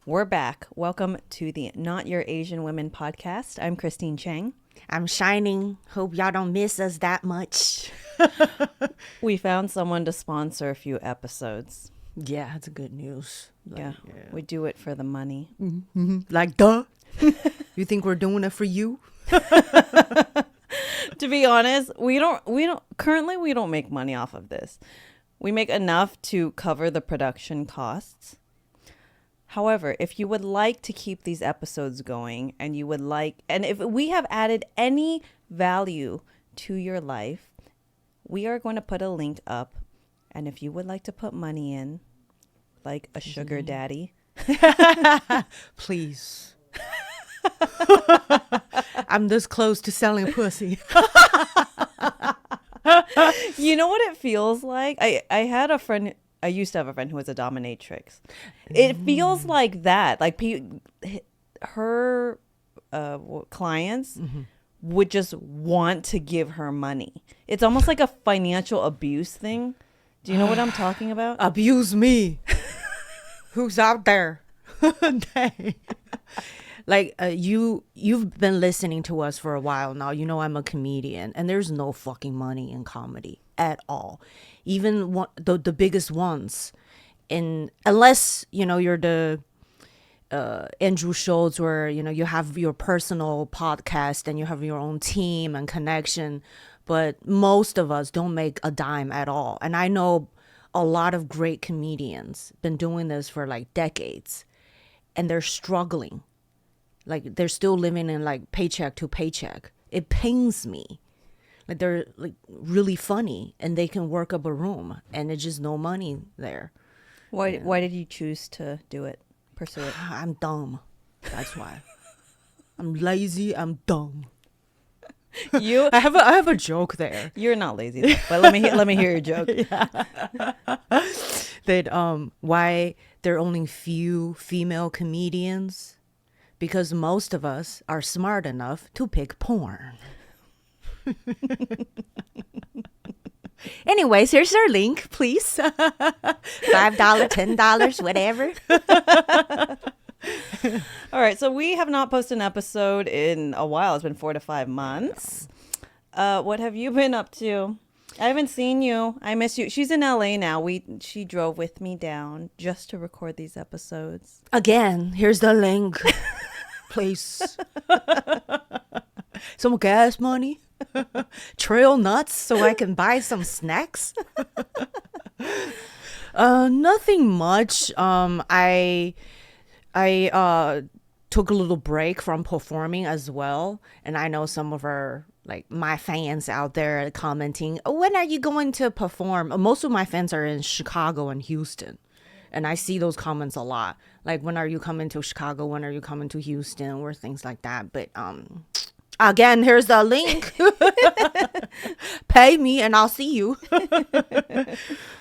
We're back. Welcome to the Not Your Asian Women podcast. I'm Christine Chang. I'm shining. Hope y'all don't miss us that much. We found someone to sponsor a few episodes. Yeah, that's good news. Yeah, we do it for the money. Mm-hmm. Like, duh. You think we're doing it for you? To be honest, we don't currently we don't make money off of this. We make enough to cover the production costs. However, if you would like to keep these episodes going and if we have added any value to your life, we are going to put a link up. And if you would like to put money in, like a sugar daddy, please. I'm this close to selling pussy. You know what it feels like? I had a friend. I used to have a friend who was a dominatrix. It feels like that. Like her clients would just want to give her money. It's almost like a financial abuse thing. Do you know what I'm talking about? Abuse me. Who's out there? Dang. Like you've been listening to us for a while now. You know I'm a comedian, and there's no fucking money in comedy at all. Even the biggest ones, unless you're the Andrew Schultz, where you have your personal podcast and you have your own team and connection. But most of us don't make a dime at all. And I know a lot of great comedians been doing this for like decades, and they're struggling. Like they're still living in like paycheck to paycheck. It pains me. Like they're like really funny and they can work up a room and it's just no money there. Why did you choose to do it? Pursue it? I'm dumb. That's why. I'm lazy. I'm dumb. I have a joke there. You're not lazy, though, but let me hear your joke. That why there are only few female comedians. Because most of us are smart enough to pick porn. Anyways, here's our link, please. $5, $10, whatever. All right, so we have not posted an episode in a while. It's been 4 to 5 months. What have you been up to? I haven't seen you. I miss you. She's in LA now. She drove with me down just to record these episodes. Again, here's the link. Please. Some gas money. Trail nuts so I can buy some snacks. Nothing much. I took a little break from performing as well, and I know some of my fans out there commenting, when are you going to perform? Most of my fans are in Chicago and Houston, and I see those comments a lot. Like, when are you coming to Chicago? When are you coming to Houston? Or things like that. But again, here's the link. Pay me and I'll see you.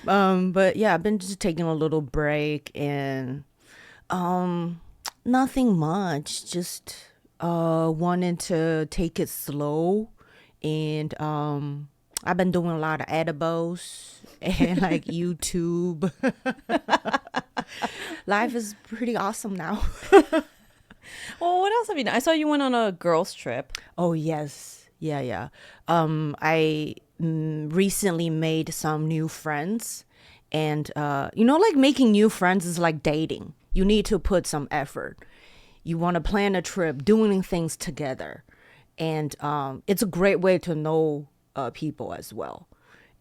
But yeah, I've been just taking a little break and nothing much. Just wanting to take it slow. And I've been doing a lot of edibles and like YouTube. Life is pretty awesome now. Well, what else have you done? I saw you went on a girls' trip. Oh, yes. Yeah. I recently made some new friends. And, like making new friends is like dating. You need to put some effort. You want to plan a trip, doing things together. And it's a great way to know people as well.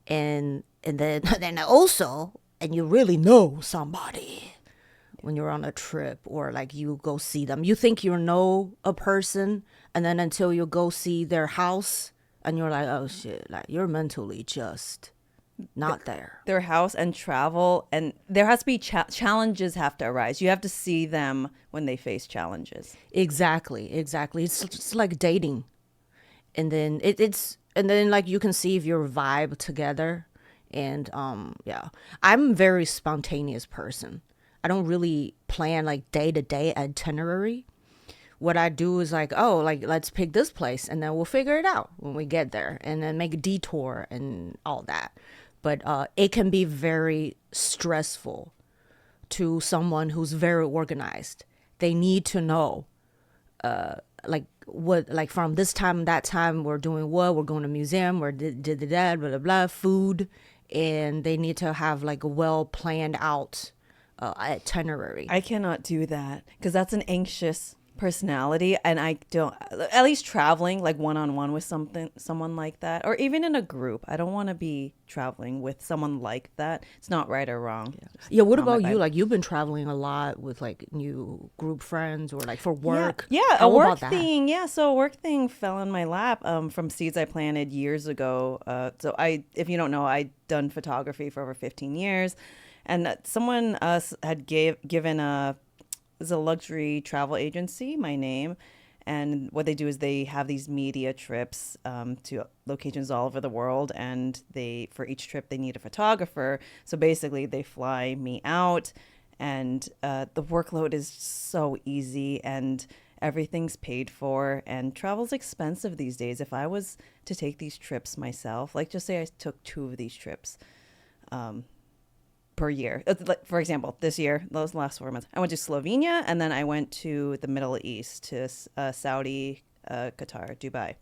And then also, and you really know somebody when you're on a trip or like you go see them. You think you know a person, and then until you go see their house and you're like, oh shit, like you're mentally just not there. Their house and travel, and there has to be challenges have to arise. You have to see them when they face challenges. Exactly. It's like dating. And then and then like you can see if you're vibe together. And yeah, I'm a very spontaneous person. I don't really plan like day-to-day itinerary. What I do is like, oh, like let's pick this place and then we'll figure it out when we get there and then make a detour and all that. But it can be very stressful to someone who's very organized. they need to know like what, like from this time that time we're doing what, we're going to museum, we're did that, blah blah blah, food, and they need to have like a well planned out itinerary. I cannot do that because that's an anxious personality, and I don't. At least traveling like one on one with someone like that, or even in a group. I don't want to be traveling with someone like that. It's not right or wrong. Yeah, what Not my about you? vibe. Like you've been traveling a lot with like new group friends or like for work. Yeah, yeah, a How work about that? thing. Yeah, so a work thing fell in my lap from seeds I planted years ago. If you don't know, I'd done photography for over 15 years, and someone had given is a luxury travel agency my name, and what they do is they have these media trips to locations all over the world, and they for each trip they need a photographer. So basically, they fly me out, and the workload is so easy, and everything's paid for, and travel's expensive these days. If I was to take these trips myself, like just say I took 2 of these trips per year. Like, for example, this year, those last 4 months, I went to Slovenia, and then I went to the Middle East, to Saudi, Qatar, Dubai.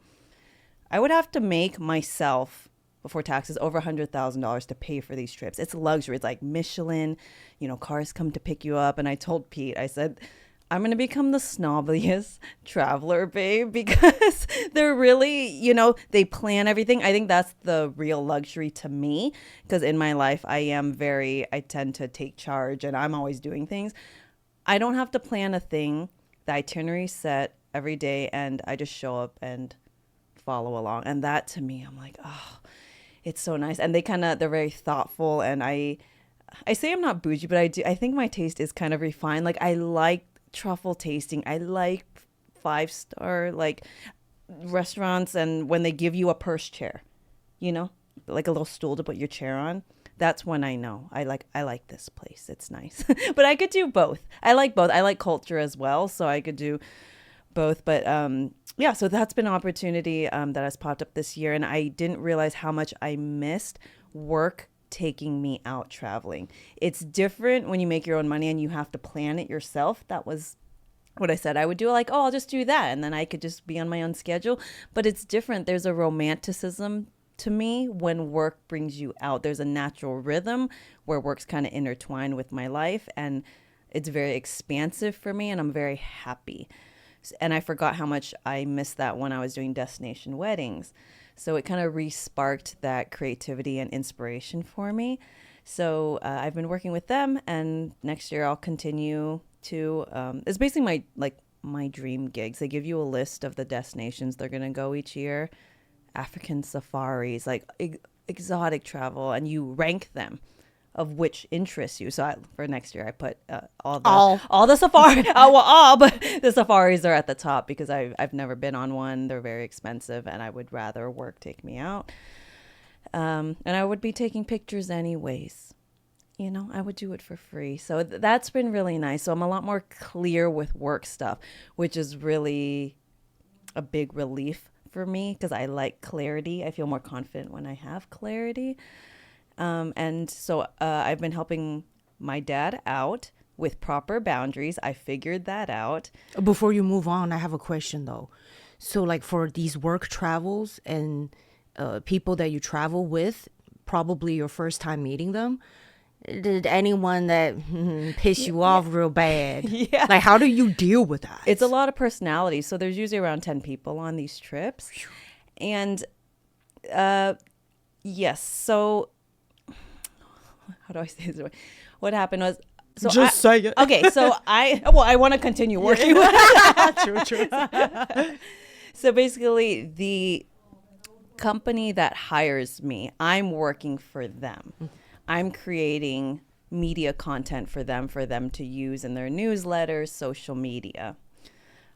I would have to make myself before taxes over $100,000 to pay for these trips. It's luxury. It's like Michelin, cars come to pick you up. And I told Pete, I said, I'm going to become the snobbiest traveler, babe, because they're really, they plan everything. I think that's the real luxury to me, because in my life, I tend to take charge, and I'm always doing things. I don't have to plan a thing. The itinerary set every day, and I just show up and follow along. And that to me, I'm like, oh, it's so nice. And they're very thoughtful. And I say I'm not bougie, but I think my taste is kind of refined. Like, I like truffle tasting. I like 5-star like restaurants, and when they give you a purse chair, like a little stool to put your chair on, that's when I know I like this place. It's nice. But I could do both. I like both. I like culture as well, so I could do both. But yeah, so that's been an opportunity that has popped up this year, and I didn't realize how much I missed work taking me out traveling. It's different when you make your own money and you have to plan it yourself. That was what I said I would do. Like, oh, I'll just do that, and then I could just be on my own schedule. But it's different. There's a romanticism to me when work brings you out. There's a natural rhythm where work's kind of intertwined with my life, and it's very expansive for me, and I'm very happy. And I forgot how much I missed that when I was doing destination weddings. So it kind of re-sparked that creativity and inspiration for me. So I've been working with them, and next year I'll continue to. It's basically my dream gigs. They give you a list of the destinations they're gonna go each year, African safaris, like exotic travel, and you rank them of which interests you. So for next year, I put all the safari, but the safaris are at the top because I've never been on one. They're very expensive, and I would rather work take me out. And I would be taking pictures anyways. I would do it for free. So that's been really nice. So I'm a lot more clear with work stuff, which is really a big relief for me because I like clarity. I feel more confident when I have clarity. And so I've been helping my dad out with proper boundaries. I figured that out. Before you move on, I have a question though. So like for these work travels and people that you travel with, probably your first time meeting them, did anyone that piss you off real bad? Yeah. Like how do you deal with that? It's a lot of personalities. So there's usually around 10 people on these trips. And yes, so how do I say this? What happened was, so just say it. Okay, so I want to continue working. True. So basically, the company that hires me, I'm working for them. I'm creating media content for them to use in their newsletters, social media.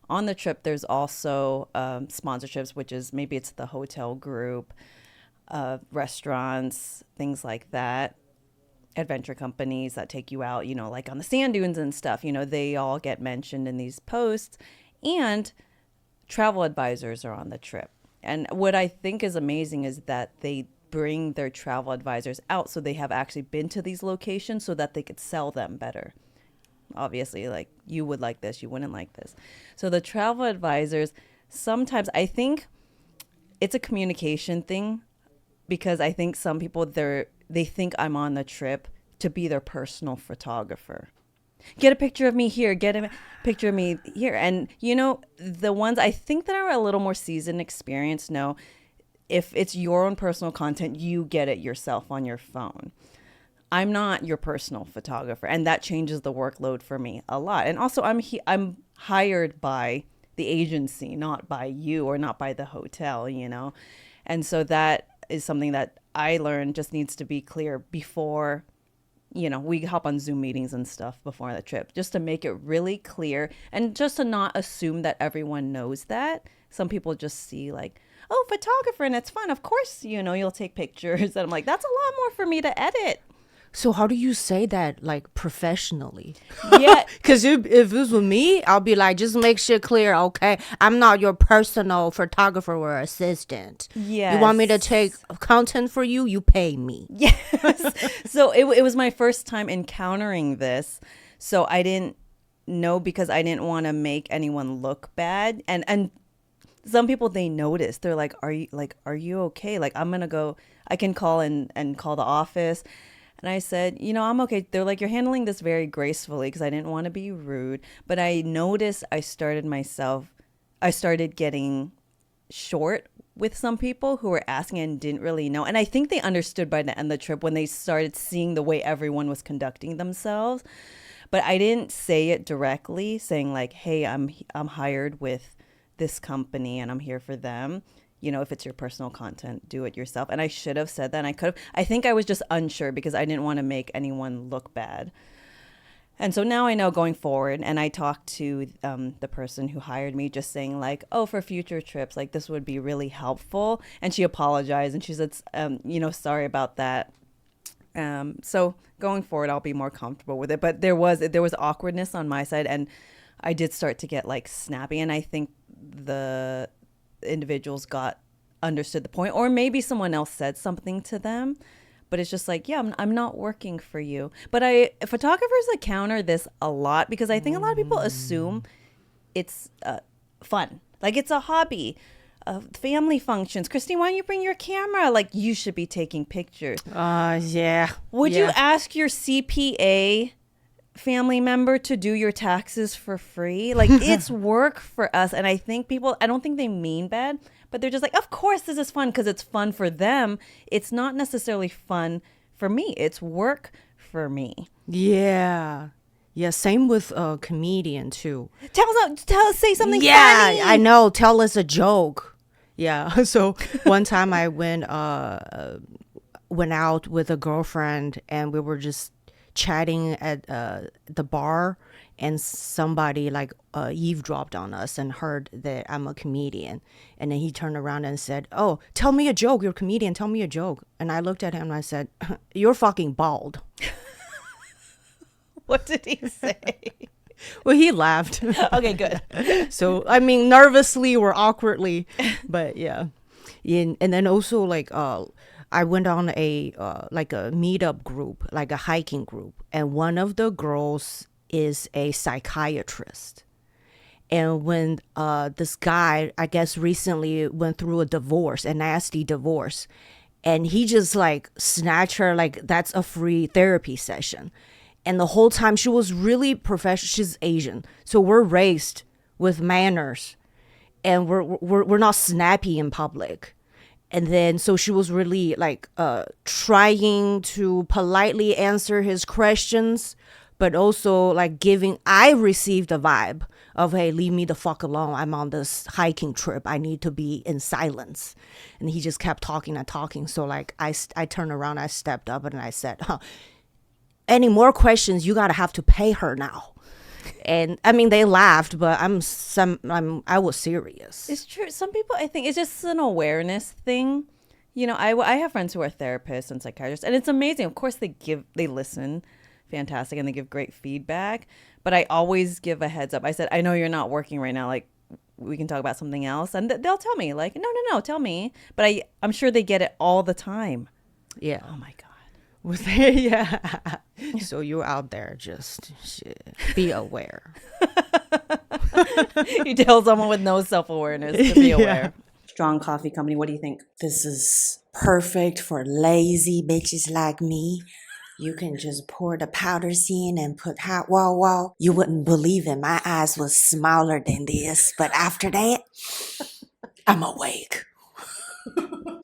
On the trip, there's also sponsorships, which is maybe it's the hotel group, restaurants, things like that. Adventure companies that take you out, like on the sand dunes and stuff, they all get mentioned in these posts, and travel advisors are on the trip. And what I think is amazing is that they bring their travel advisors out so they have actually been to these locations so that they could sell them better. Obviously, like you would like this, you wouldn't like this. So the travel advisors, sometimes I think it's a communication thing, because I think some people they think I'm on the trip to be their personal photographer. Get a picture of me here, get a picture of me here. And the ones I think that are a little more seasoned experience know, if it's your own personal content, you get it yourself on your phone. I'm not your personal photographer, and that changes the workload for me a lot. And also, I'm hired by the agency, not by you or not by the hotel, And so that is something that I learned just needs to be clear before, we hop on Zoom meetings and stuff before the trip, just to make it really clear, and just to not assume that everyone knows that. Some people just see like, oh, photographer, and it's fun. Of course, you'll take pictures. And I'm like, that's a lot more for me to edit. So how do you say that, like, professionally? Yeah. Because if it was with me, I'll be like, just make shit clear, okay? I'm not your personal photographer or assistant. Yes. You want me to take content for you? You pay me. Yes. So it was my first time encountering this. So I didn't know, because I didn't want to make anyone look bad. And some people, they notice. They're like, are you okay? Like, I'm going to go, I can call and call the office. And I said, I'm okay. They're like, you're handling this very gracefully, because I didn't want to be rude. But I noticed I started getting short with some people who were asking and didn't really know. And I think they understood by the end of the trip when they started seeing the way everyone was conducting themselves. But I didn't say it directly, saying like, hey, I'm hired with this company and I'm here for them. If it's your personal content, do it yourself. And I should have said that. And I could have. I think I was just unsure, because I didn't want to make anyone look bad. And so now I know going forward. And I talked to the person who hired me, just saying like, oh, for future trips, like this would be really helpful. And she apologized and she said, sorry about that. So going forward, I'll be more comfortable with it. But there was awkwardness on my side, and I did start to get like snappy. And I think the individuals understood the point, or maybe someone else said something to them, but it's just like, yeah, I'm not working for you. But photographers encounter this a lot, because I think a lot of people assume it's fun, like it's a hobby, family functions. Christine, why don't you bring your camera? Like, you should be taking pictures. Yeah. Would you ask your CPA family member to do your taxes for free? Like, it's work for us. And I think people, I don't think they mean bad, but they're just like, of course this is fun, because it's fun for them. It's not necessarily fun for me. It's work for me. Yeah. Yeah, same with a comedian too. Tell us, say something funny. Yeah, I know. Tell us a joke. Yeah. So one time I went out with a girlfriend, and we were just chatting at the bar, and somebody like eavesdropped on us and heard that I'm a comedian. And then he turned around and said, oh, tell me a joke. You're a comedian. Tell me a joke. And I looked at him and I said, you're fucking bald. What did he say? Well, he laughed. Okay, good. So, I mean, nervously or awkwardly, but yeah. And then also like I went on a meetup group, like a hiking group, and one of the girls is a psychiatrist. And when this guy, I guess recently went through a nasty divorce, and he just like snatched her like that's a free therapy session. And the whole time she was really professional. She's Asian, so we're raised with manners, and we're not snappy in public. And then so she was really like trying to politely answer his questions, but also like I received a vibe of, hey, leave me the fuck alone. I'm on this hiking trip. I need to be in silence. And he just kept talking and talking. So like I turned around, I stepped up and I said, any more questions, you gotta have to pay her now. And I mean, they laughed, but I was serious. It's true. Some people, I think, it's just an awareness thing. I have friends who are therapists and psychiatrists, and it's amazing. Of course, they listen, fantastic, and they give great feedback. But I always give a heads up. I said, I know you're not working right now. Like, we can talk about something else, and they'll tell me, like, no, tell me. But I'm sure they get it all the time. Yeah. Oh my God. Yeah. So you're out there, just shit, be aware. You tell someone with no self-awareness to be aware. Strong Coffee Company, what do you think? This is perfect for lazy bitches like me. You can just pour the powders in and put hot wow. You wouldn't believe it. My eyes was smaller than this. But after that, I'm awake.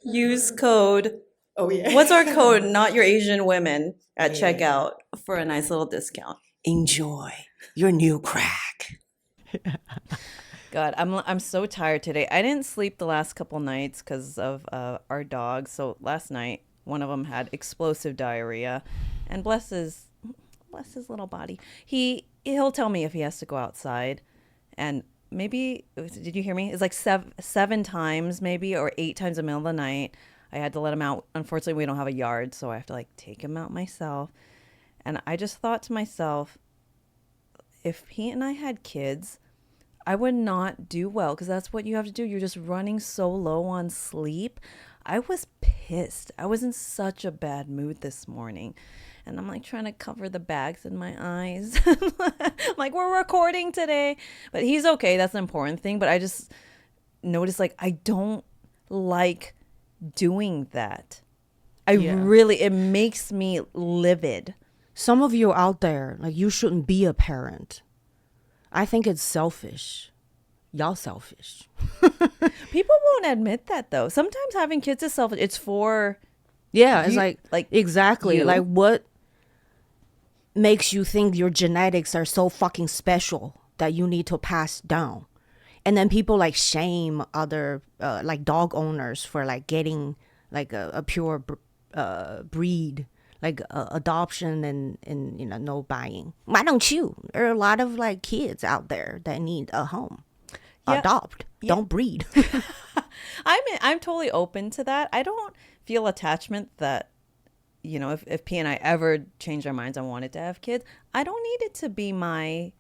Use code. Oh, yeah. What's our code? Not your Asian women at checkout for a nice little discount. Enjoy your new crack. God, I'm so tired today. I didn't sleep the last couple nights because of our dogs. So last night, one of them had explosive diarrhea, and bless his little body. He'll tell me if he has to go outside, and maybe did you hear me? It's like seven times maybe, or 8 times in the middle of the night. I had to let him out. Unfortunately, we don't have a yard, so I have to like take him out myself. And I just thought to myself, if he and I had kids, I would not do well, because that's what you have to do. You're just running so low on sleep. I was pissed. I was in such a bad mood this morning. And I'm like trying to cover the bags in my eyes. I'm like, we're recording today. But he's okay. That's the important thing. But I just noticed, like, I don't like doing that. It makes me livid. Some of you out there, like, you shouldn't be a parent. I think it's selfish. Y'all selfish. People won't admit that, though. Sometimes having kids is selfish. It's for it's you, like exactly you. like, what makes you think your genetics are so fucking special that you need to pass down? And then people like shame other like dog owners for like getting like a pure breed, like adoption and no buying. Why don't you? There are a lot of like kids out there that need a home. Yeah. Adopt. Yeah. Don't breed. I'm totally open to that. I don't feel attachment that, if P and I ever change our minds and wanted to have kids, I don't need it to be my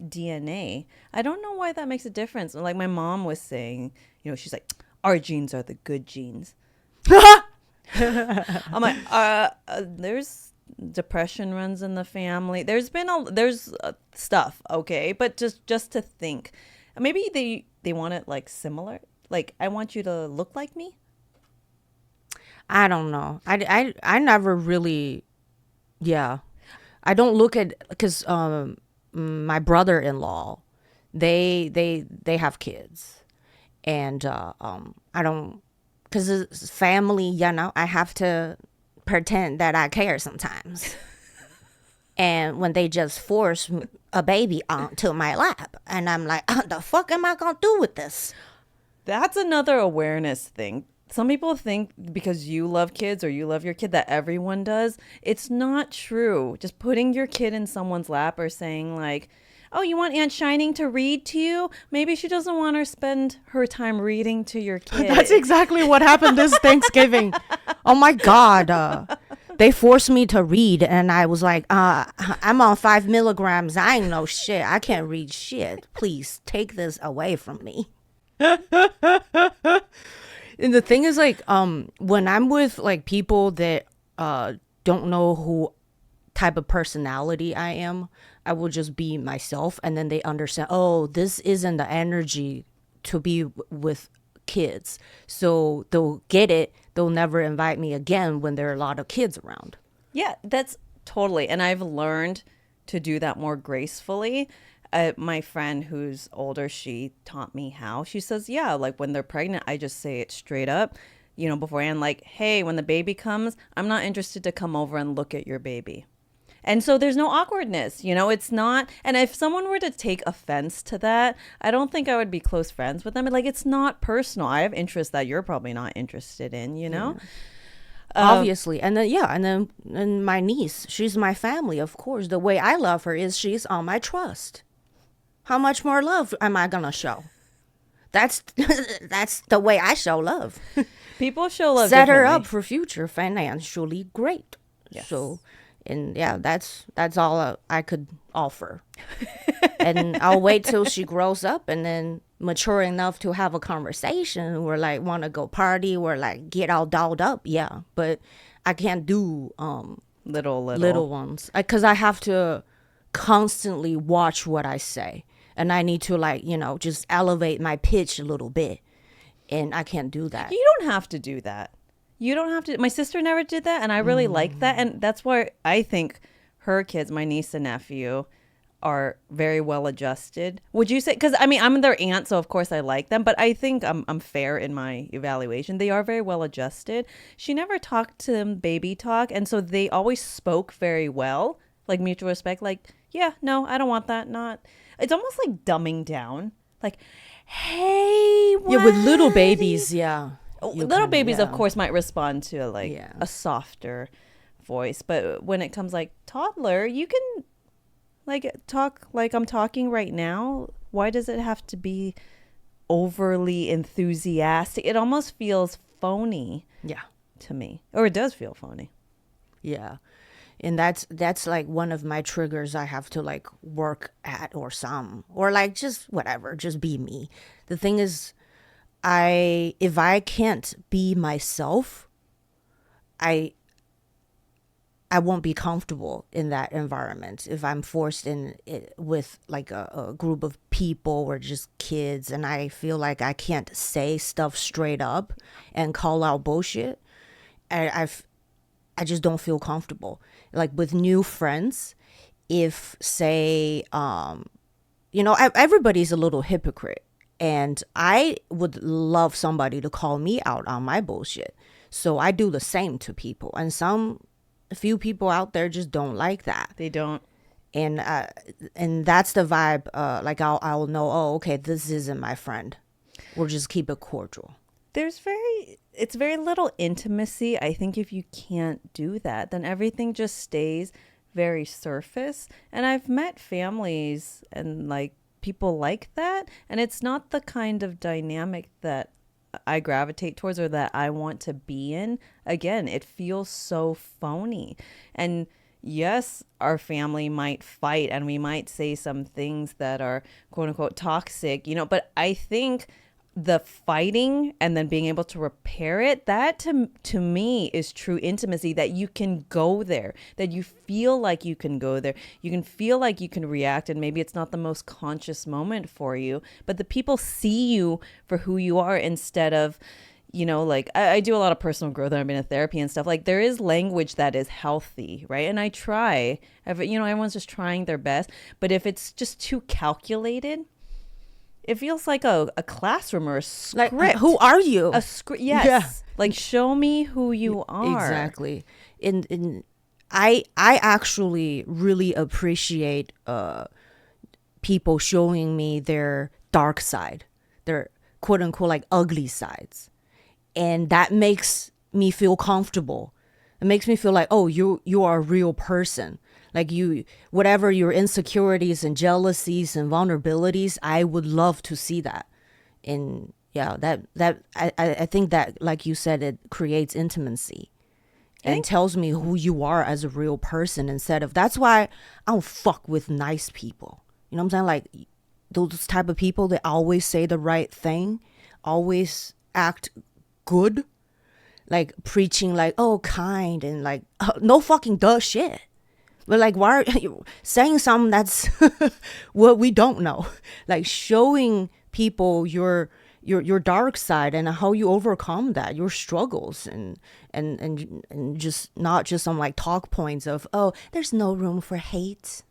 DNA. I don't know why that makes a difference. Like my mom was saying, she's like, our genes are the good genes. I'm like, there's depression runs in the family. There's stuff, okay, but just to think, maybe they want it like similar. Like, I want you to look like me. I don't know. I never really, I don't look at, because my brother-in-law, they have kids, and I don't, because it's family, I have to pretend that I care sometimes. And when they just force a baby onto my lap, and I'm like, the fuck am I gonna do with this? That's another awareness thing. Some people think because you love kids or you love your kid that everyone does. It's not true. Just putting your kid in someone's lap or saying like, oh, you want Aunt Shining to read to you? Maybe she doesn't want her spend her time reading to your kid. That's exactly what happened this Thanksgiving. Oh my God. They forced me to read, and I was like, I'm on 5 milligrams. I ain't no shit. I can't read shit. Please take this away from me. And the thing is, like, when I'm with like people that don't know who type of personality I am, I will just be myself, and then they understand, oh, this isn't the energy to be with kids. So they'll get it. They'll never invite me again when there are a lot of kids around. Yeah, that's totally. And I've learned to do that more gracefully. My friend who's older, she taught me how. She says, yeah, like when they're pregnant, I just say it straight up, beforehand, like, hey, when the baby comes, I'm not interested to come over and look at your baby. And so there's no awkwardness, it's not. And if someone were to take offense to that, I don't think I would be close friends with them. Like, it's not personal. I have interests that you're probably not interested in, Yeah. Obviously. And then my niece, she's my family, of course. The way I love her is she's on my trust. How much more love am I going to show? That's the way I show love. People show love Set her differently. up for future financially great. Yes. So, and yeah, that's all I could offer. And I'll wait till she grows up and then mature enough to have a conversation. We're like, want to go party, or like get all dolled up. Yeah. But I can't do Little. ones because I have to constantly watch what I say, and I need to like just elevate my pitch a little bit, and I can't do that. You don't have to do that. You don't have to. My sister never did that, and I really like that. And that's why I think her kids, my niece and nephew, are very well adjusted. Would you say? Because I mean, I'm their aunt, so of course I like them. But I think I'm fair in my evaluation. They are very well adjusted. She never talked to them baby talk, and so they always spoke very well, like mutual respect. Like, yeah, no, I don't want that. Not. It's almost like dumbing down. Like, hey, Yeah, with little what? babies, yeah. You Little can- babies yeah. of course might respond to like Yeah. a softer voice, but when it comes like toddler, you can like talk like I'm talking right now. Why does it have to be overly enthusiastic? It almost feels phony Yeah. to me, or it does feel phony. Yeah. And that's like one of my triggers I have to like work at or like just whatever, just be me. The thing is if I can't be myself, I won't be comfortable in that environment if I'm forced in it with like a group of people or just kids, and I feel like I can't say stuff straight up and call out bullshit. I just don't feel comfortable. Like with new friends, if say, everybody's a little hypocrite, and I would love somebody to call me out on my bullshit. So I do the same to people, and a few people out there just don't like that. They don't. And that's the vibe. Like I'll know. Oh, okay, this isn't my friend. We'll just keep it cordial. It's very little intimacy. I think if you can't do that, then everything just stays very surface. And I've met families and like people like that, and it's not the kind of dynamic that I gravitate towards or that I want to be in. Again, it feels so phony. And yes, our family might fight and we might say some things that are quote unquote toxic, but I think the fighting and then being able to repair it, that to me is true intimacy, that you can go there, that you feel like you can go there, you can feel like you can react, and maybe it's not the most conscious moment for you, but the people see you for who you are instead of like I do a lot of personal growth and I've been in therapy and stuff. Like there is language that is healthy, right? And I try, everyone's just trying their best, but if it's just too calculated, it feels like a classroom or a script. Like, who are you? A script, yes. Yeah. Like, show me who you are. Exactly. I actually really appreciate people showing me their dark side, their quote unquote like ugly sides, and that makes me feel comfortable. It makes me feel like, oh, you are a real person. Like whatever your insecurities and jealousies and vulnerabilities, I would love to see that. And yeah, I think that, like you said, it creates intimacy and tells me who you are as a real person instead of, that's why I don't fuck with nice people. You know what I'm saying? Like those type of people that always say the right thing, always act good, like preaching like, oh, kind, and like no fucking duh shit. But like, why are you saying something that's what we don't know? Like showing people your dark side and how you overcome that, your struggles, and just not just some like talk points of, oh, there's no room for hate.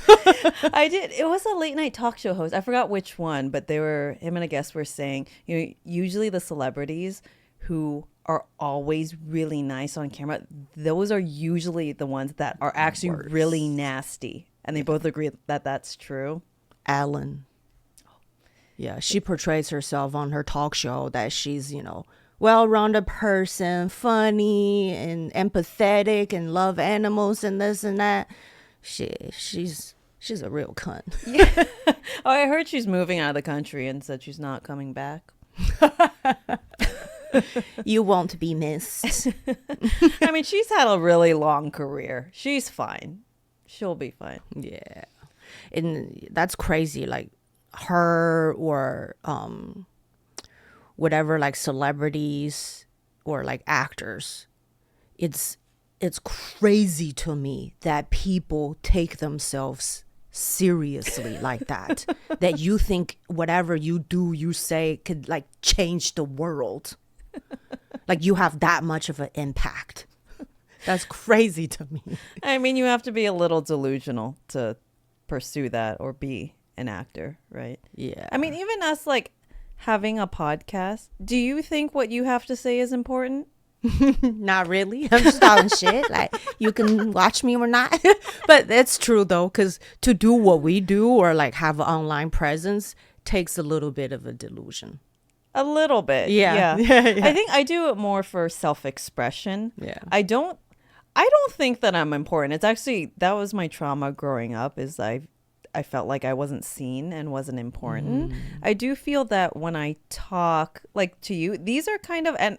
It was a late night talk show host. I forgot which one, but him and a guest were saying, usually the celebrities who are always really nice on camera, those are usually the ones that are actually really nasty. And they both agree that that's true. Ellen. Yeah, she portrays herself on her talk show that she's, well-rounded person, funny and empathetic and love animals and this and that. She's a real cunt. Yeah. Oh, I heard she's moving out of the country and said she's not coming back. You won't be missed. I mean, she's had a really long career. She's fine. She'll be fine. Yeah. And that's crazy. Like her or whatever, like celebrities or like actors, it's crazy to me that people take themselves seriously like that. That you think whatever you do, you say could like change the world. Like you have that much of an impact. That's crazy to me. I mean, you have to be a little delusional to pursue that or be an actor, right? Yeah. I mean, even us like having a podcast, do you think what you have to say is important? Not really. I'm just talking shit. Like, you can watch me or not. But it's true, though, because to do what we do or like have an online presence takes a little bit of a delusion. A little bit. Yeah. I think I do it more for self-expression. Yeah. I don't think that I'm important. It's actually, that was my trauma growing up, is I felt like I wasn't seen and wasn't important. I do feel that when I talk like to you, these are kind of, and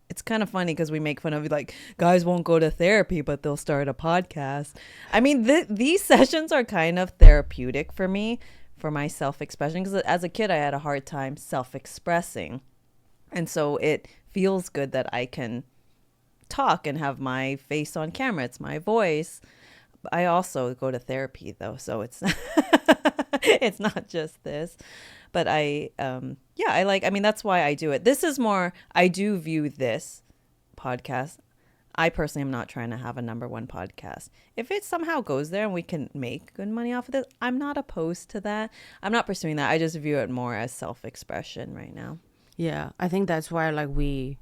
it's kind of funny because we make fun of like guys won't go to therapy, but they'll start a podcast. I mean, these sessions are kind of therapeutic for me, for my self-expression, because as a kid, I had a hard time self-expressing. And so it feels good that I can talk and have my face on camera. It's my voice. I also go to therapy though, so it's it's not just this. But I mean, that's why I do it. This is more, I do view this podcast. I personally am not trying to have a #1 podcast. If it somehow goes there and we can make good money off of this, I'm not opposed to that. I'm not pursuing that. I just view it more as self-expression right now. Yeah. I think that's why like we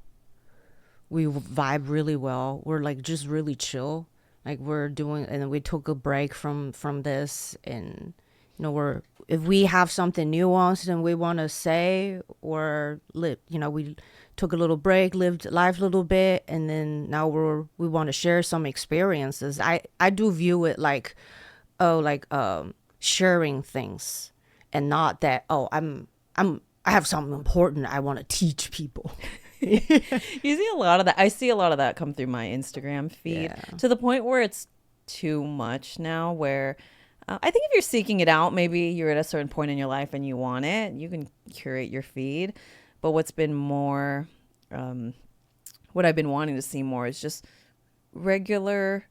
vibe really well. We're like just really chill. Like we're doing, and we took a break from this, and you know, if we have something nuanced and we want to say or live, you know, we took a little break, lived life a little bit, and then now we want to share some experiences. I do view it like, sharing things, and not that, I have something important I want to teach people. You see a lot of that. I see a lot of that come through my Instagram feed, to the point where it's too much now, where I think if you're seeking it out, maybe you're at a certain point in your life and you want it, you can curate your feed. But what's been more, what I've been wanting to see more is just regular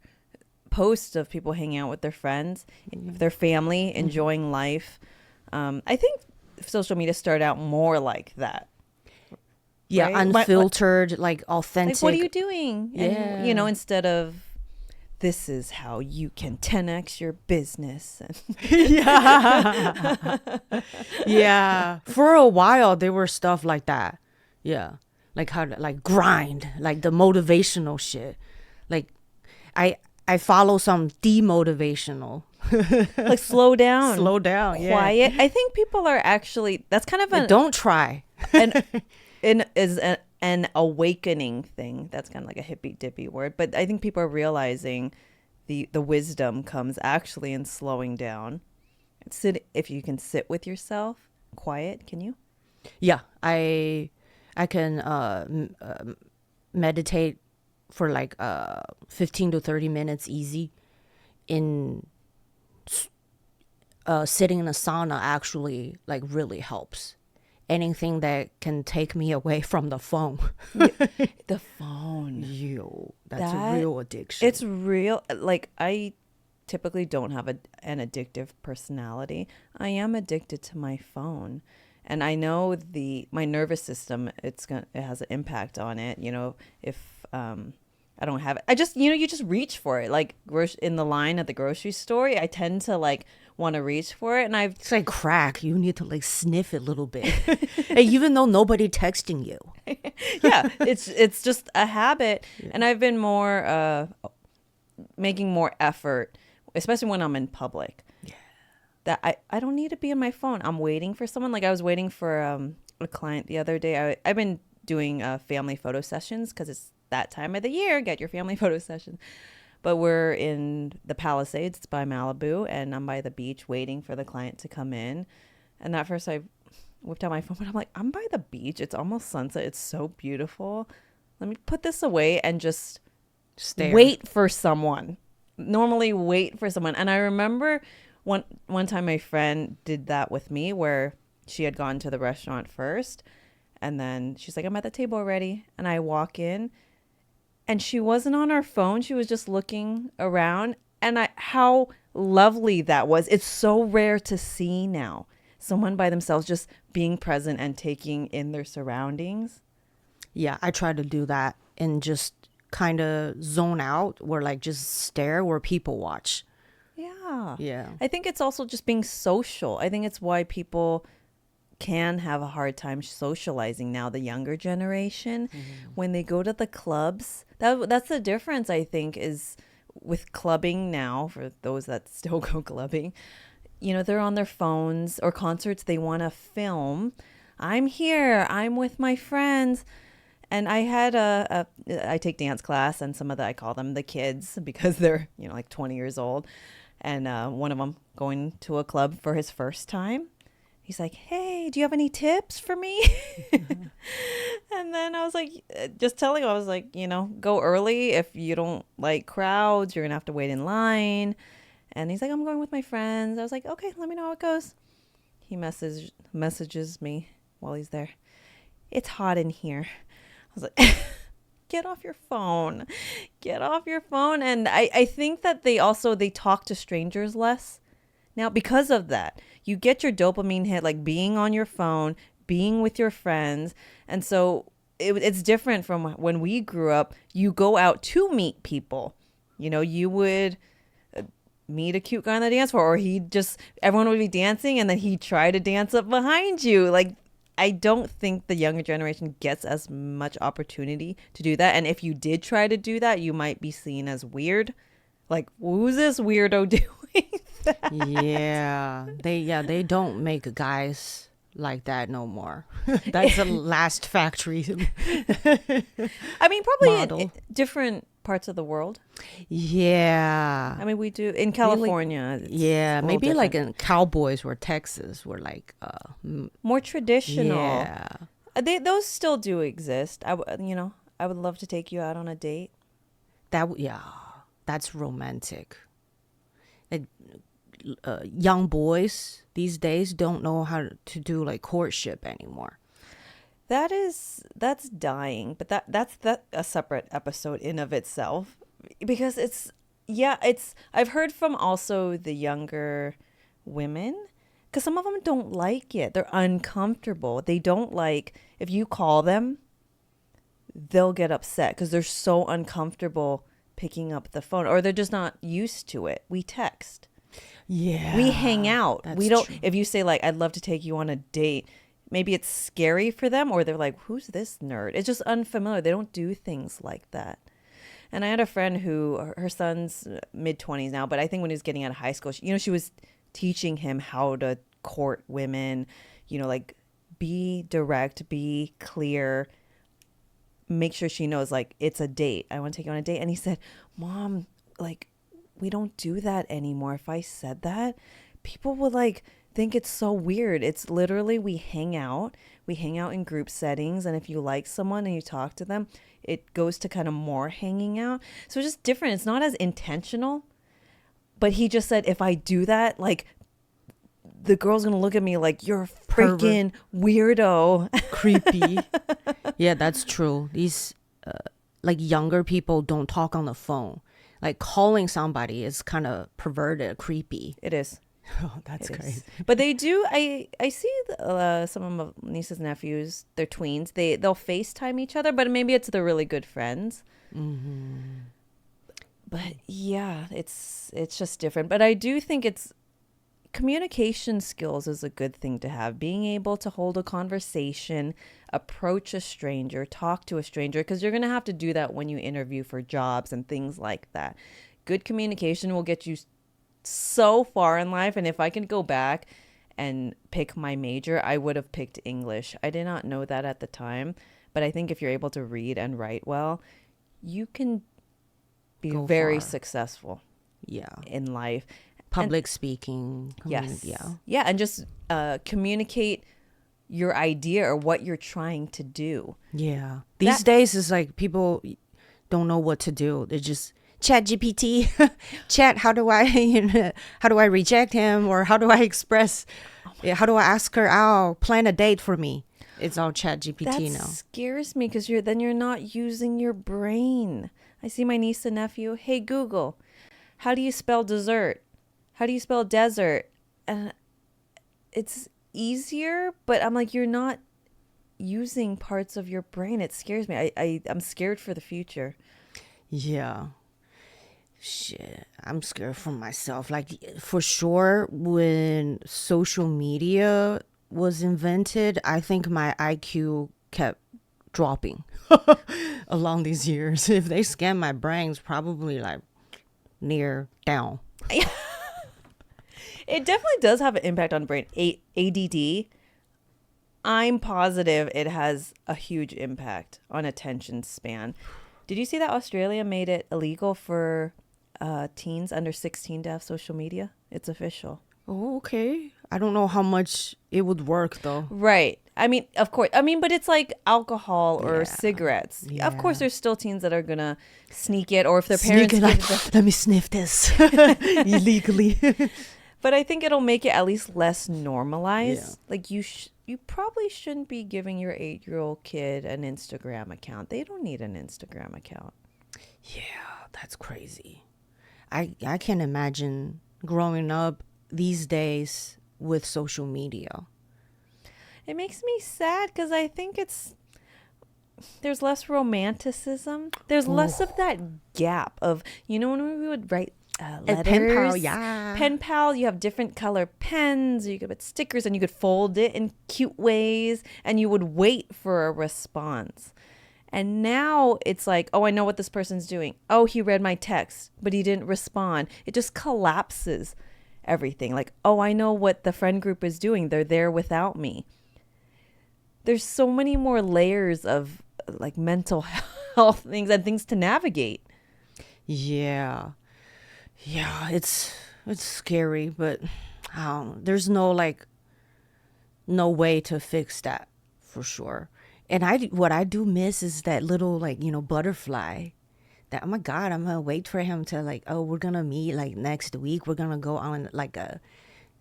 posts of people hanging out with their friends, their family, enjoying life. I think social media started out more like that. Yeah, right? unfiltered, like authentic. Like, what are you doing? Yeah. And, you know, instead of, this is how you can 10x your business. Yeah. Yeah. For a while, there were stuff like that. Yeah. Like how to, like grind, like the motivational shit. Like I follow some demotivational. Like slow down. Slow down. Quiet. I think people are actually, that's kind of Like, don't try. an awakening thing. That's kind of like a hippy dippy word, but I think people are realizing the wisdom comes actually in slowing down. If you can sit with yourself, quiet. Can you? Yeah, I can meditate for like 15 to 30 minutes easy. In sitting in a sauna actually like really helps. Anything that can take me away from the phone. The phone. Yo, that's a real addiction. It's real. Like, I typically don't have an addictive personality. I am addicted to my phone. And I know my nervous system, it has an impact on it. You know, if I don't have it, you just reach for it. Like in the line at the grocery store, I tend to like want to reach for it, and it's like crack. You need to like sniff it a little bit, and even though nobody texting you. Yeah, it's just a habit, and I've been more making more effort, especially when I'm in public. Yeah, that I don't need to be on my phone. I'm waiting for someone. Like I was waiting for a client the other day. I've been doing family photo sessions because it's that time of the year. Get your family photo session. But we're in the Palisades, it's by Malibu, and I'm by the beach waiting for the client to come in. And at first I whipped out my phone, but I'm like, I'm by the beach. It's almost sunset. It's so beautiful. Let me put this away and just wait for someone. Normally wait for someone. And I remember one time my friend did that with me, where she had gone to the restaurant first. And then she's like, I'm at the table already. And I walk in and she wasn't on her phone. She was just looking around. And how lovely that was. It's so rare to see now. Someone by themselves just being present and taking in their surroundings. Yeah, I try to do that and just kind of zone out or like just stare where people watch. Yeah. Yeah. I think it's also just being social. I think it's why people can have a hard time socializing now, the younger generation. When they go to the clubs, that's the difference, I think, is with clubbing now, for those that still go clubbing. You know, they're on their phones, or concerts they want to film. I'm here, I'm with my friends. And I had I take dance class, and some of the, I call them the kids because they're, you know, like 20 years old. And one of them going to a club for his first time. He's like, hey, do you have any tips for me? And then I was like, just telling him, I was like, you know, go early. If you don't like crowds, you're going to have to wait in line. And he's like, I'm going with my friends. I was like, okay, let me know how it goes. He messages me while he's there. It's hot in here. I was like, get off your phone. Get off your phone. And I think that they talk to strangers less. Now, because of that, you get your dopamine hit, like being on your phone, being with your friends. And so it's different from when we grew up. You go out to meet people. You know, you would meet a cute guy on the dance floor, or everyone would be dancing and then he'd try to dance up behind you. Like, I don't think the younger generation gets as much opportunity to do that. And if you did try to do that, you might be seen as weird. Like, who's this weirdo doing that? They don't make guys like that no more. That's the last factory. I mean, probably model. different parts of the world. Yeah. I mean, we do in California. It's a little maybe like different. in Cowboys or Texas, were like More traditional. yeah. Those still do exist. I would love to take you out on a date. That's romantic. Young boys these days don't know how to do like courtship anymore. That's dying, but that's a separate episode in of itself, because I've heard from also the younger women, because some of them don't like it. They're uncomfortable. They don't like, if you call them, they'll get upset because they're so uncomfortable picking up the phone, or they're just not used to it. We text. Yeah. We hang out. That's We don't, true. if you say like, I'd love to take you on a date, maybe it's scary for them, or they're like, who's this nerd? It's just unfamiliar. They don't do things like that. And I had a friend who, her son's mid-20s now, but I think when he was getting out of high school, she was teaching him how to court women, like be direct, be clear, make sure she knows like it's a date. I want to take you on a date. And he said, Mom, like, we don't do that anymore. If I said that, people would like think it's so weird. It's literally we hang out in group settings, and if you like someone and you talk to them, it goes to kind of more hanging out. So it's just different. It's not as intentional. But he just said, if I do that, like, the girl's gonna look at me like you're a freaking weirdo. Creepy. Yeah, that's true. These like younger people don't talk on the phone. Like calling somebody is kind of perverted, creepy. It is. Oh, that's It is. crazy. But they do. I see some of my nieces and nephews. They're tweens. They'll FaceTime each other, but maybe it's they're really good friends. Mm-hmm. But yeah, it's just different. But I do think communication skills is a good thing to have. Being able to hold a conversation, approach a stranger, talk to a stranger, because you're going to have to do that when you interview for jobs and things like that. Good communication will get you so far in life. And if I can go back and pick my major, I would have picked English. I did not know that at the time, but I think if you're able to read and write well, you can be Go very far. successful in life. Public speaking. Yes. Yeah. Yeah. And just communicate your idea or what you're trying to do. Yeah. These days it's like people don't know what to do. They just chat GPT. Chat, how do I reject him, or how do I express how do I ask her out, plan a date for me? It's all chat GPT That now. scares me because you're not using your brain. I see my niece and nephew. Hey Google, how do you spell dessert? How do you spell desert? And it's easier, but I'm like, you're not using parts of your brain. It scares me. I'm scared for the future. Yeah. Shit, I'm scared for myself. Like, for sure, when social media was invented, I think my IQ kept dropping along these years. If they scan my brains, probably like near down. It definitely does have an impact on the brain. ADD, I'm positive it has a huge impact on attention span. Did you see that Australia made it illegal for teens under 16 to have social media? It's official. Oh, okay. I don't know how much it would work though. Right. I mean, of course. I mean, but it's like alcohol or Yeah. cigarettes. Yeah. Of course, there's still teens that are going to sneak it, or if their Sneak parents it, give like, them. let me sniff this illegally. But I think it'll make it at least less normalized. Yeah. Like you probably shouldn't be giving your 8-year-old kid an Instagram account. They don't need an Instagram account. Yeah, that's crazy. I can't imagine growing up these days with social media. It makes me sad because I think there's less romanticism. There's less of that gap of, when we would write letters. pen pal, yeah. Pen pal, you have different color pens. You could put stickers and you could fold it in cute ways and you would wait for a response. And now it's like, oh, I know what this person's doing. Oh, he read my text, but he didn't respond. It just collapses everything. Like, oh, I know what the friend group is doing. They're there without me. There's so many more layers of like mental health things and things to navigate. Yeah. Yeah, it's scary, but there's no way to fix that for sure. And what I do miss is that little butterfly. That, oh my God, I'm gonna wait for him to we're gonna meet next week. We're gonna go on a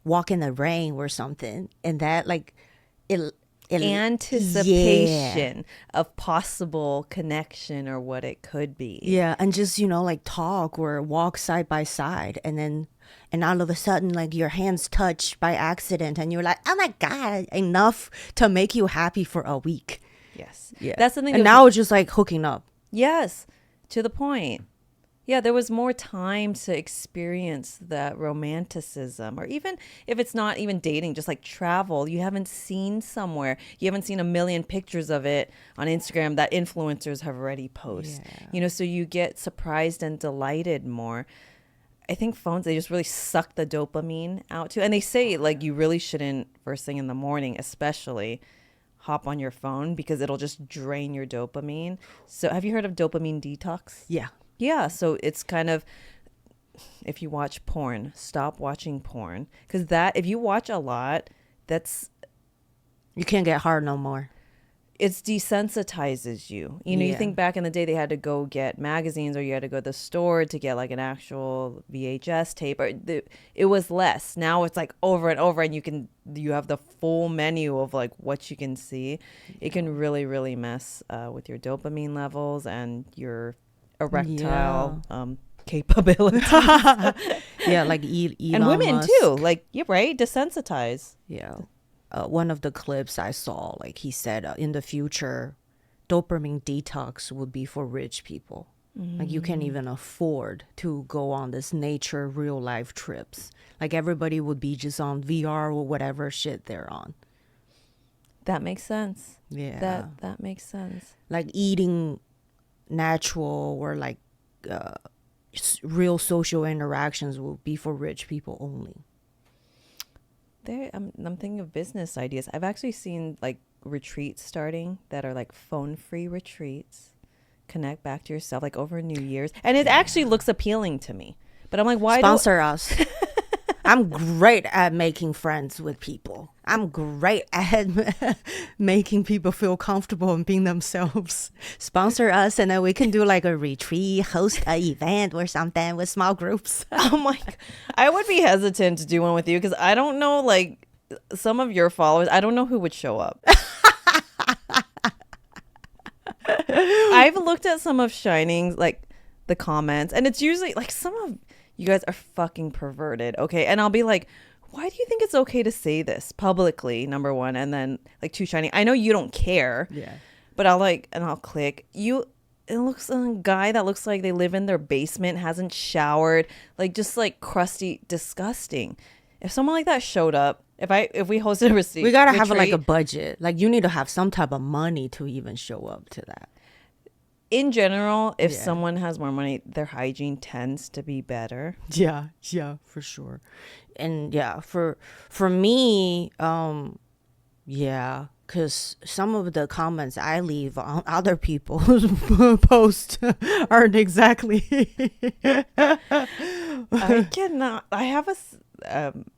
walk in the rain or something, and that Anticipation of possible connection or what it could be. Yeah, and just talk or walk side by side, and all of a sudden your hands touch by accident, and you're like, oh my God, enough to make you happy for a week. Yes. Yeah, That's the thing. And now it's just hooking up. Yes, to the point. Yeah, there was more time to experience that romanticism, or even if it's not even dating, just like travel. You haven't seen somewhere. You haven't seen a million pictures of it on Instagram that influencers have already posted. Yeah. So you get surprised and delighted more. I think phones, they just really suck the dopamine out too. And they say you really shouldn't, first thing in the morning especially, hop on your phone because it'll just drain your dopamine. So have you heard of dopamine detox? Yeah. Yeah, so it's kind of, if you watch porn, stop watching porn. Because if you watch a lot, You can't get hard no more. it desensitizes you. You Yeah. think back in the day, they had to go get magazines or you had to go to the store to get an actual VHS tape. It was less. Now it's over and over, and you have the full menu of what you can see. It can really, really mess with your dopamine levels and your erectile capabilities. Yeah, Elon And women Musk. too. You're right, desensitize. Yeah. One of the clips I saw, he said in the future, dopamine detox would be for rich people. You can't even afford to go on this nature real life trips. Everybody would be just on VR or whatever shit they're on. That makes sense. Yeah. That makes sense. Eating natural or real social interactions will be for rich people only. I'm thinking of business ideas. I've actually seen retreats starting that are phone-free retreats. Connect back to yourself over New Year's, and it actually looks appealing to me. But I'm why sponsor us? I'm great at making friends with people. I'm great at making people feel comfortable and being themselves. Sponsor us, and then we can do a retreat, host an event or something with small groups. Oh my God. I would be hesitant to do one with you because I don't know, some of your followers, I don't know who would show up. I've looked at some of Shining's like the comments, and it's usually like some of you guys are fucking perverted, okay? And I'll be like, why do you think it's okay to say this publicly? Number one, and then like to Shining, I know you don't care, Yeah. but I'll click you. It looks a guy that looks like they live in their basement, hasn't showered, like just like crusty, disgusting. If someone like that showed up, if we hosted a receipt, We gotta have like a retreat, budget. Like you need to have some type of money to even show up to that. in general, if Yeah. someone has more money, their hygiene tends to be better. Yeah, for sure. And yeah, for me, yeah, because some of the comments I leave on other people's posts aren't exactly. I cannot. I have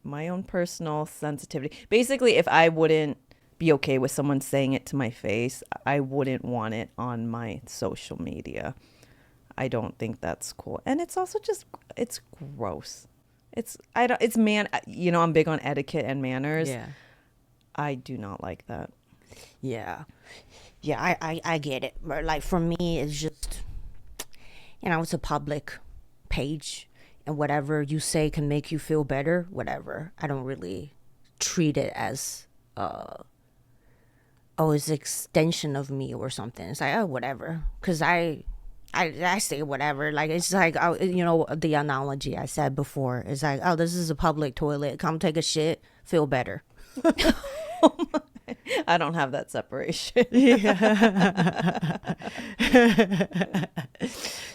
my own personal sensitivity. Basically, if I wouldn't be okay with someone saying it to my face, I wouldn't want it on my social media. I don't think that's cool, and it's also just it's gross. It's man. You know, I'm big on etiquette and manners. Yeah, I do not like that. yeah, yeah. I get it. But like for me, it's just it's a public page, and whatever you say can make you feel better. Whatever. I don't really treat it as it's an extension of me or something. It's like, oh, whatever. Because I say whatever. Like, it's like, the analogy I said before is like, oh, this is a public toilet. Come take a shit. Feel better. I don't have that separation.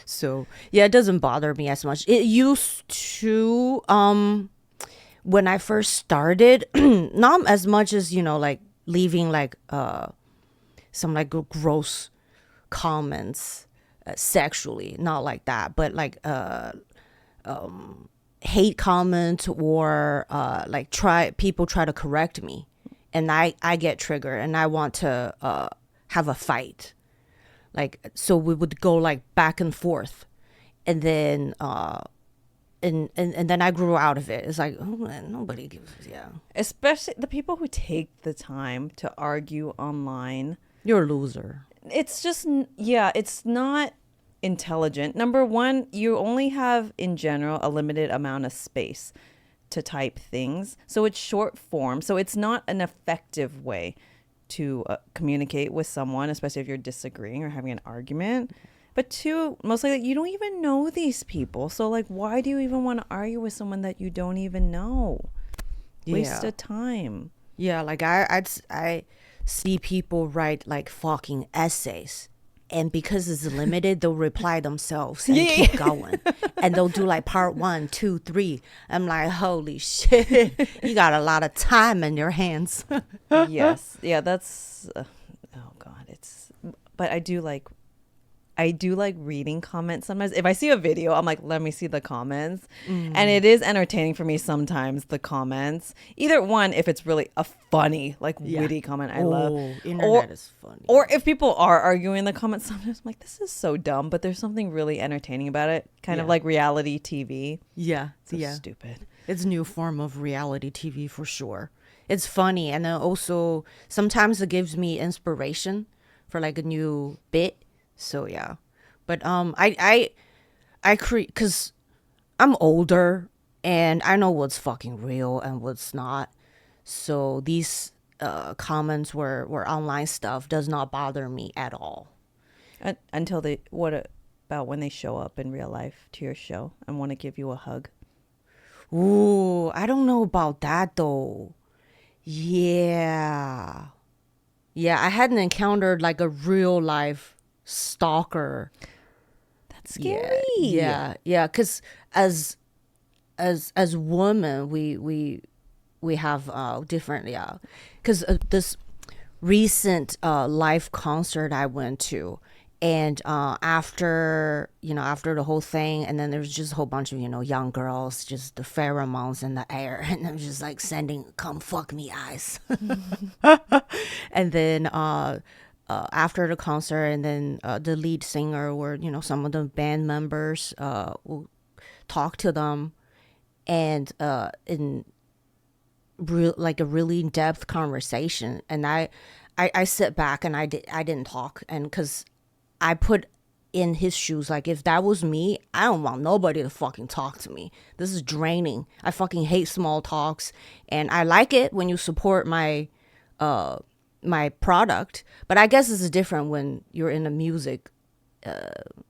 So, yeah, it doesn't bother me as much. It used to, when I first started, not as much as, like, leaving, like, some, like, gross comments sexually, not like that, but like hate comments or like people try to correct me, and I get triggered and I want to have a fight, like, so we would go like back and forth, and then and then I grew out of it. It's like, oh man, nobody gives Especially the people who take the time to argue online. You're a loser. It's just, it's not intelligent. Number one, you only have in general a limited amount of space to type things, so it's short form, so it's not an effective way to communicate with someone, especially if you're disagreeing or having an argument. But two, mostly like, you don't even know these people, so like, why do you even want to argue with someone that you don't even know? Waste of time. Yeah, like I see people write like fucking essays, and because it's limited, they'll reply themselves and keep going, and they'll do like part 1, 2, 3. I'm like, holy shit, you got a lot of time in your hands. Yes, yeah, that's oh god, but I do like reading comments sometimes. If I see a video, I'm like, let me see the comments. And it is entertaining for me sometimes, the comments. Either one, if it's really a funny, like witty comment I love. Internet is funny. Or if people are arguing in the comments, sometimes I'm like, this is so dumb, but there's something really entertaining about it. Kind of like reality TV. Yeah. So stupid. It's a new form of reality TV for sure. It's funny, and then also sometimes it gives me inspiration for like a new bit. So yeah, but I create, because I'm older and I know what's fucking real and what's not. So these comments were online stuff does not bother me at all. Until what about when they show up in real life to your show and want to give you a hug? Ooh, I don't know about that though. Yeah, I hadn't encountered like a real life stalker. That's scary. Yeah, because as women, we have different, because this recent live concert I went to, and after the whole thing, and then there was just a whole bunch of young girls, just the pheromones in the air, and I'm just like sending "come fuck me" eyes. And then after the concert, and then the lead singer or some of the band members will talk to them, and in like a really in-depth conversation, and I sit back and I didn't talk, and because I put in his shoes. Like, if that was me, I don't want nobody to fucking talk to me. This is draining. I fucking hate small talks, and I like it when you support my my product, but I guess it's different when you're in the music,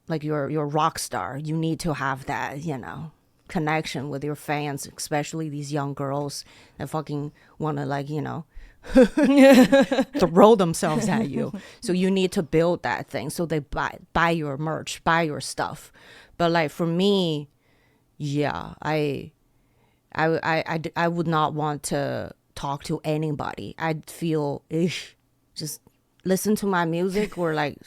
like you're a rock star. You need to have that, connection with your fans, especially these young girls that fucking want to, like, throw themselves at you. So you need to build that thing so they buy your merch, buy your stuff. But like for me, yeah, I would not want to talk to anybody. I'd feel just listen to my music, or like,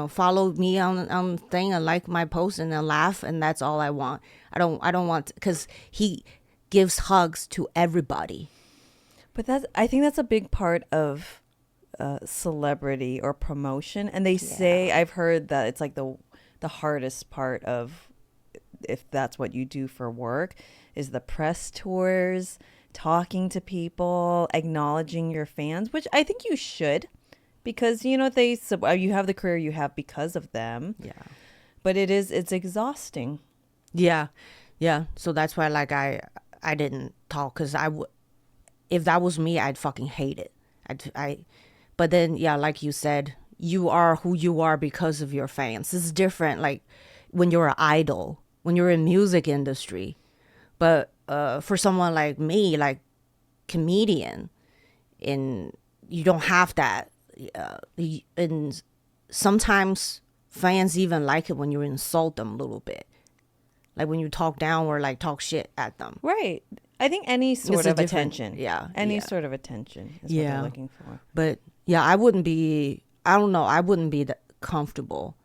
follow me on thing and like my post and then laugh, and that's all I want. I don't want, because he gives hugs to everybody. But I think that's a big part of celebrity or promotion. And they say, I've heard that it's like the hardest part of, if that's what you do for work, is the press tours, talking to people, acknowledging your fans, which I think you should, because, you have the career you have because of them. Yeah. But it's exhausting. Yeah. Yeah. So that's why, like, I didn't talk, because if that was me, I'd fucking hate it. But then, yeah, like you said, you are who you are because of your fans. It's different, like, when you're an idol, when you're in music industry. But for someone like me, like comedian, you don't have that. And sometimes fans even like it when you insult them a little bit. Like when you talk down or like talk shit at them. Right. I think any sort of attention. Yeah. Any sort of attention is what they're looking for. But yeah, I wouldn't be that comfortable.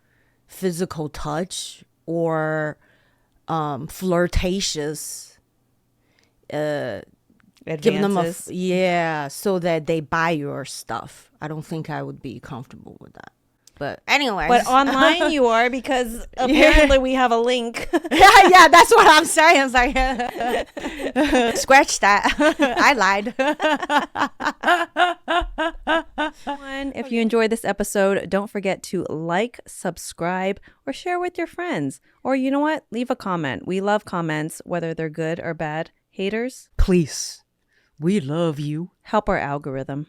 Physical touch or flirtatious. Giving them so that they buy your stuff. I don't think I would be comfortable with that. But anyways. But online you are, because apparently we have a link. yeah, that's what I'm saying. It's like, scratch that. I lied. If you enjoyed this episode, don't forget to like, subscribe, or share with your friends. Or you know what? Leave a comment. We love comments, whether they're good or bad. Haters, Please. We love you. help our algorithm.